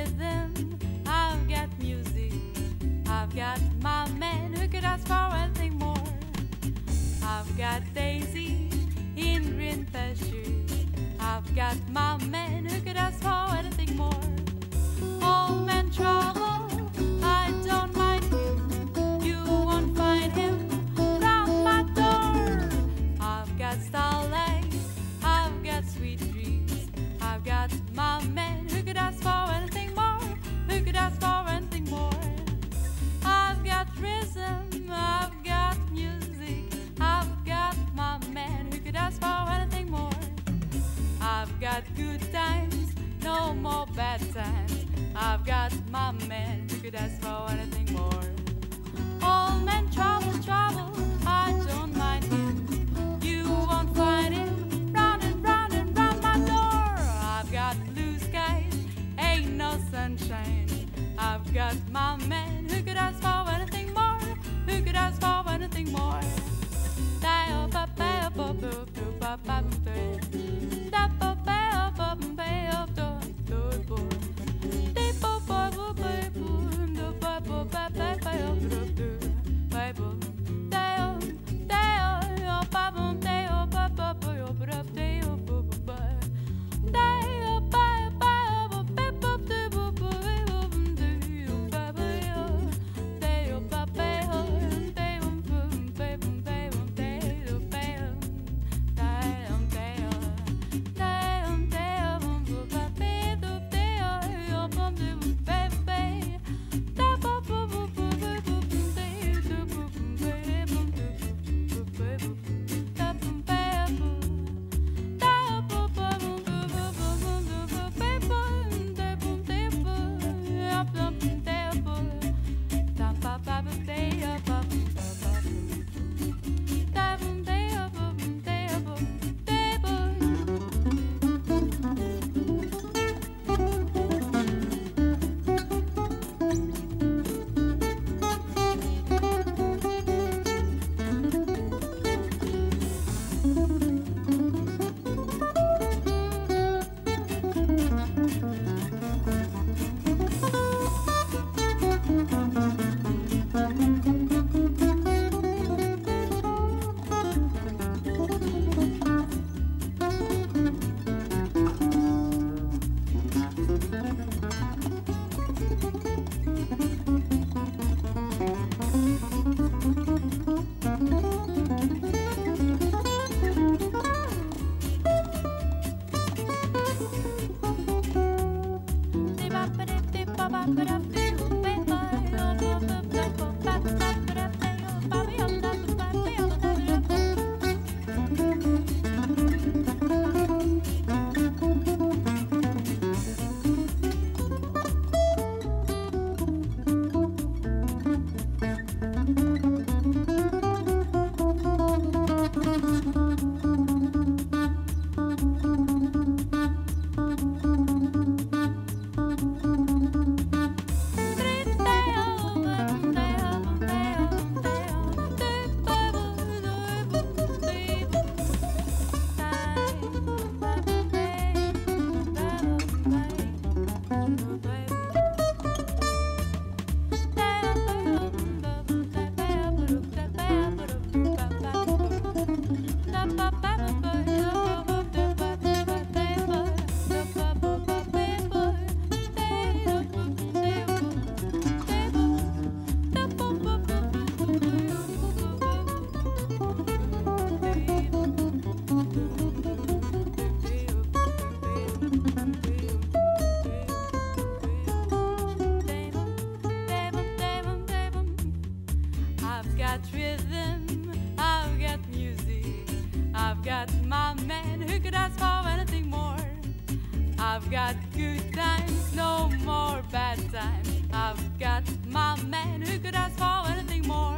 rhythm, I've got music, I've got my man. Who could ask for anything more? I've got daisies in green pastures, I've got my man. Who could ask for anything more? All men trouble, I don't mind him. You won't find him round my door. I've got starlight, I've got sweet dreams, I've got my man. Who could ask for anything more? Who could ask for anything more? I've got rhythm, I've got music, I've got my man. Who could ask for anything more? I've got good times, no more bad times, I've got my man. Who could ask for anything more? All men trouble, trouble, I don't mind him. You won't find him round and round and round my door. I've got blue skies, ain't no sunshine, I've got my man. Who could ask for anything more? Who could ask for anything more? I've got my man. Who could ask for anything more? I've got good times, no more bad times, I've got my man. Who could ask for anything more?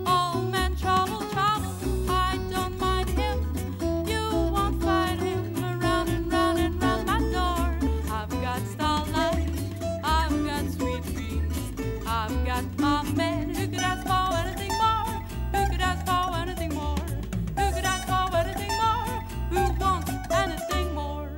All men trouble, trouble, I don't mind him. You won't find him around and round and round my door. I've got starlight, I've got sweet dreams, I've got my man. Who could ask for anything more? Who could ask for anything more? Who could ask for anything more? Who wants anything more?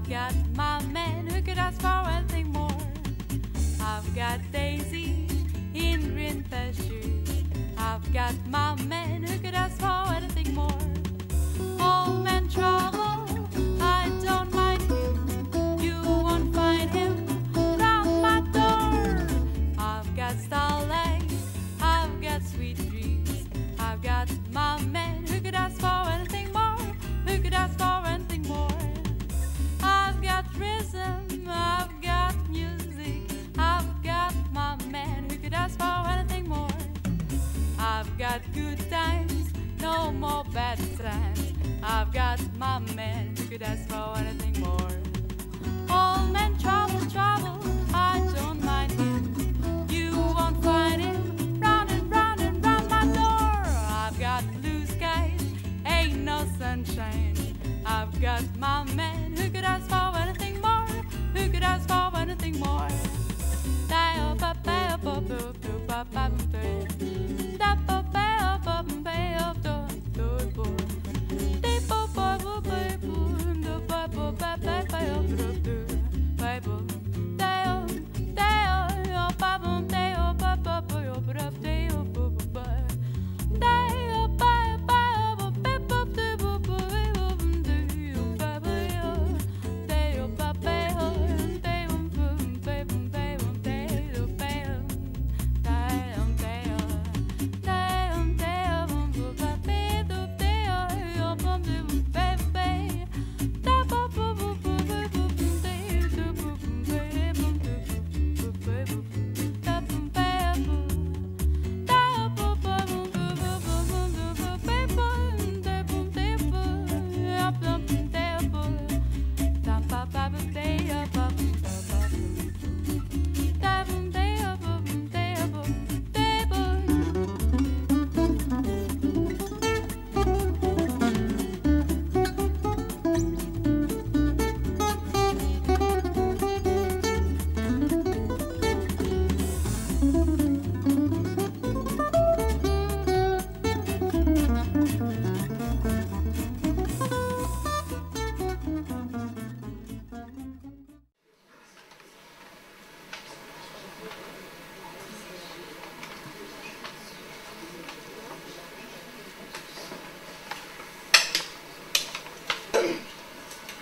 got my man, who could ask for anything more? I've got Daisy in green pastures. I've got my man, who could ask for anything more? Home and trouble, I don't mind him. You won't find him round my door. I've got starlight, I've got sweet dreams. I've got my man, who could ask for anything more? Who could ask for anything more? I've got rhythm, I've got music. I've got my man, who could ask for anything more? I've got good times, no more bad times. I've got my man, who could ask for anything more? All men trouble, trouble, I don't mind him. You won't find him round and round and round my door. I've got blue skies, ain't no sunshine. I've got my man, who could ask for anything more? Who could ask for anything more?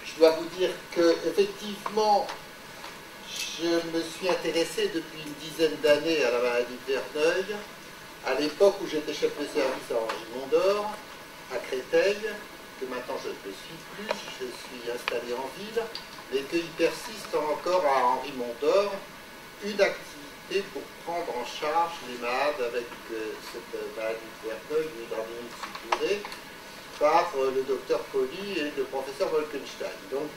Je dois vous dire que, effectivement, je me suis intéressé depuis une dizaine d'années à la maladie de Verneuil, à l'époque où j'étais chef de service à Henri-Mondor, à Créteil, que maintenant je ne le suis plus, je suis installé en ville, mais qu'il persiste encore à Henri-Mondor une activité pour prendre en charge les malades avec cette maladie de Verneuil, une hydradénite suppurée, par le docteur Colli et le professeur Wolkenstein. Donc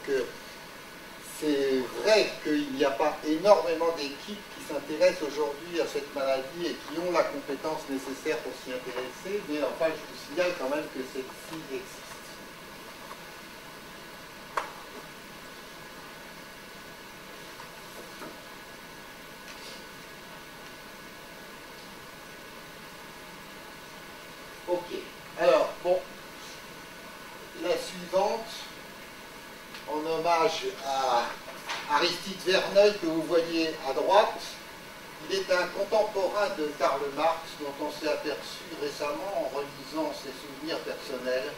c'est vrai qu'il n'y a pas énormément d'équipes qui s'intéressent aujourd'hui à cette maladie et qui ont la compétence nécessaire pour s'y intéresser, mais enfin je vous signale quand même que celle-ci existe. Ok, alors bon, la suivante, en hommage à Aristide Verneuil que vous voyez à droite. Il est un contemporain de Karl Marx dont on s'est aperçu récemment en relisant ses souvenirs personnels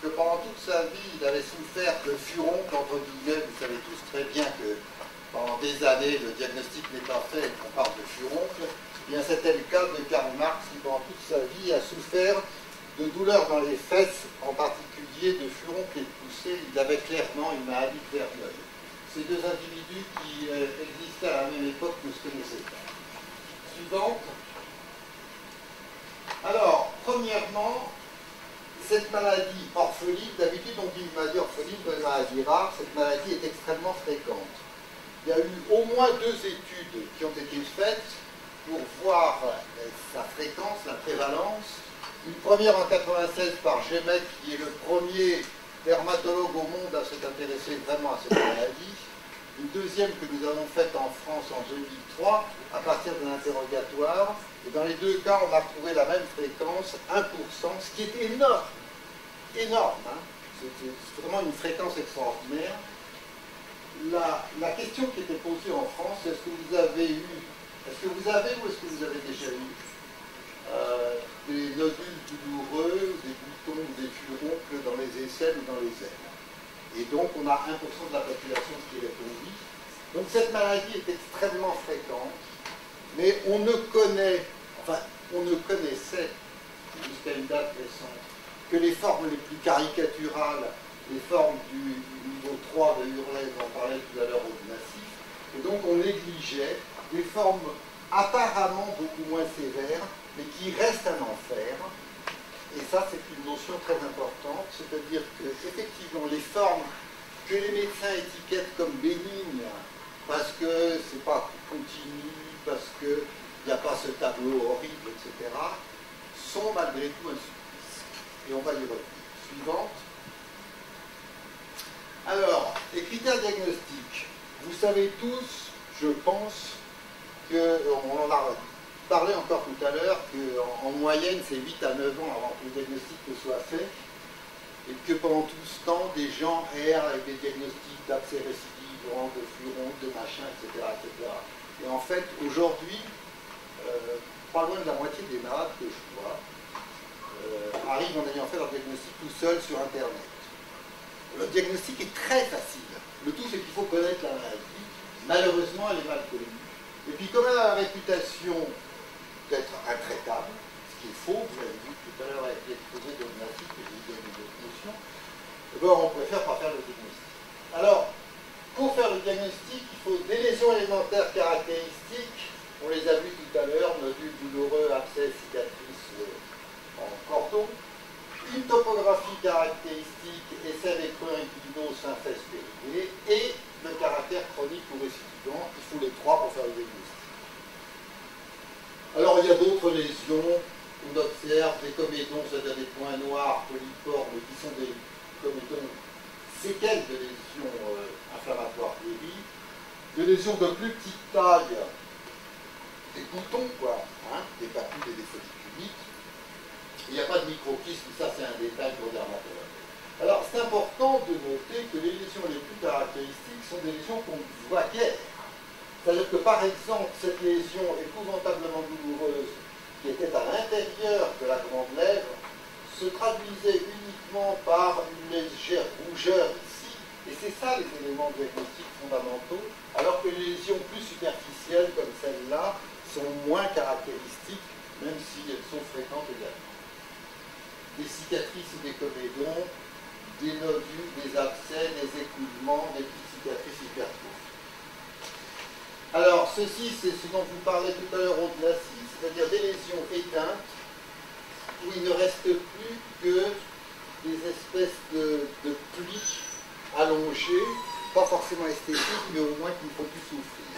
que pendant toute sa vie il avait souffert de furoncle, entre guillemets. Vous savez tous très bien que pendant des années le diagnostic n'est pas fait et qu'on parle de furoncle. Eh bien c'était le cas de Karl Marx qui pendant toute sa vie a souffert de douleurs dans les fesses, en particulier de furoncle et de poussée. Il avait clairement une maladie de Verneuil. Ces deux individus qui existaient à la même époque ne se connaissaient pas. Suivante. Alors, premièrement, cette maladie orpheline, d'habitude on dit une maladie orpheline comme une maladie rare, cette maladie est extrêmement fréquente. Il y a eu au moins 2 études qui ont été faites pour voir sa fréquence, la prévalence. Une première en 1996 par Gémec, qui est le premier dermatologue au monde à s'être intéressé vraiment à cette maladie. Une deuxième que nous avons faite en France en 2003 à partir d'un interrogatoire. Et dans les 2 cas, on a retrouvé la même fréquence, 1%, ce qui est énorme. Énorme, hein. C'est vraiment une fréquence extraordinaire. la question qui était posée en France, est-ce que vous avez ou est-ce que vous avez déjà eu des nodules douloureux, des boutons ou des furoncles dans les aisselles ou dans les ailes? Et donc on a 1% de la population qui répond oui. Donc cette maladie est extrêmement fréquente, mais on ne connaissait jusqu'à une date récente que les formes les plus caricaturales, les formes du niveau 3 de Hurley, dont on parlait tout à l'heure, au massif, et donc on négligeait des formes apparemment beaucoup moins sévères, mais qui restent un enfer. Et ça, c'est une notion très importante, c'est-à-dire que, effectivement, les formes que les médecins étiquettent comme bénignes, parce que c'est pas continu, parce qu'il n'y a pas ce tableau horrible, etc., sont malgré tout un supplice. Et on va y revenir. Suivante. Alors, les critères diagnostiques. Vous savez tous, je pense, on en a parlé encore tout à l'heure, qu'en moyenne, c'est 8 à 9 ans avant que le diagnostic ne soit fait, et que pendant tout ce temps, des gens errent avec des diagnostics d'abcès récidivants, de furons, de machin, etc., etc. Et en fait, aujourd'hui, pas loin de la moitié des malades que je vois arrivent en ayant fait leur diagnostic tout seul sur Internet. Le diagnostic est très facile. Le tout, c'est qu'il faut connaître la maladie. Malheureusement, elle est mal connue. Et puis, comme elle a la réputation d'être intraitable, ce qu'il faut, vous l'avez vu tout à l'heure avec l'exposé de Massif, et j'ai donné d'autres notions, on préfère pas faire le diagnostic. Alors, pour faire le diagnostic, il faut des lésions élémentaires caractéristiques, on les a vues tout à l'heure, nodules douloureux, abcès, cicatrices en cordon, une topographie caractéristique, essai des creux inclinaux, synthèse périnée, et le caractère chronique ou récidivant. Il faut les trois pour faire le diagnostic. Alors, il y a d'autres lésions. On observe des comédons, c'est-à-dire des points noirs, polypormes, qui sont des comédons séquelles de lésions inflammatoires débits, des lésions de plus petite taille, des boutons, quoi, hein, des papules et des folliculites. Il n'y a pas de microkyste, ça c'est un détail pour dermatologue. Alors, c'est important de noter que les lésions les plus caractéristiques sont des lésions qu'on ne voit guère. C'est-à-dire que, par exemple, cette lésion épouvantablement douloureuse qui était à l'intérieur de la grande lèvre se traduisait uniquement par une légère rougeur ici, et c'est ça les éléments diagnostiques fondamentaux, alors que les lésions plus superficielles, comme celle-là, sont moins caractéristiques, même si elles sont fréquentes également. Des cicatrices ou des comédons, des nodules, des abcès, des écoulements, des petites cicatrices hypertrophiques. Alors, ceci, c'est ce dont vous parlez tout à l'heure au glacis, c'est-à-dire des lésions éteintes, où il ne reste plus que des espèces de plis allongés, pas forcément esthétiques, mais au moins qui ne font plus souffrir.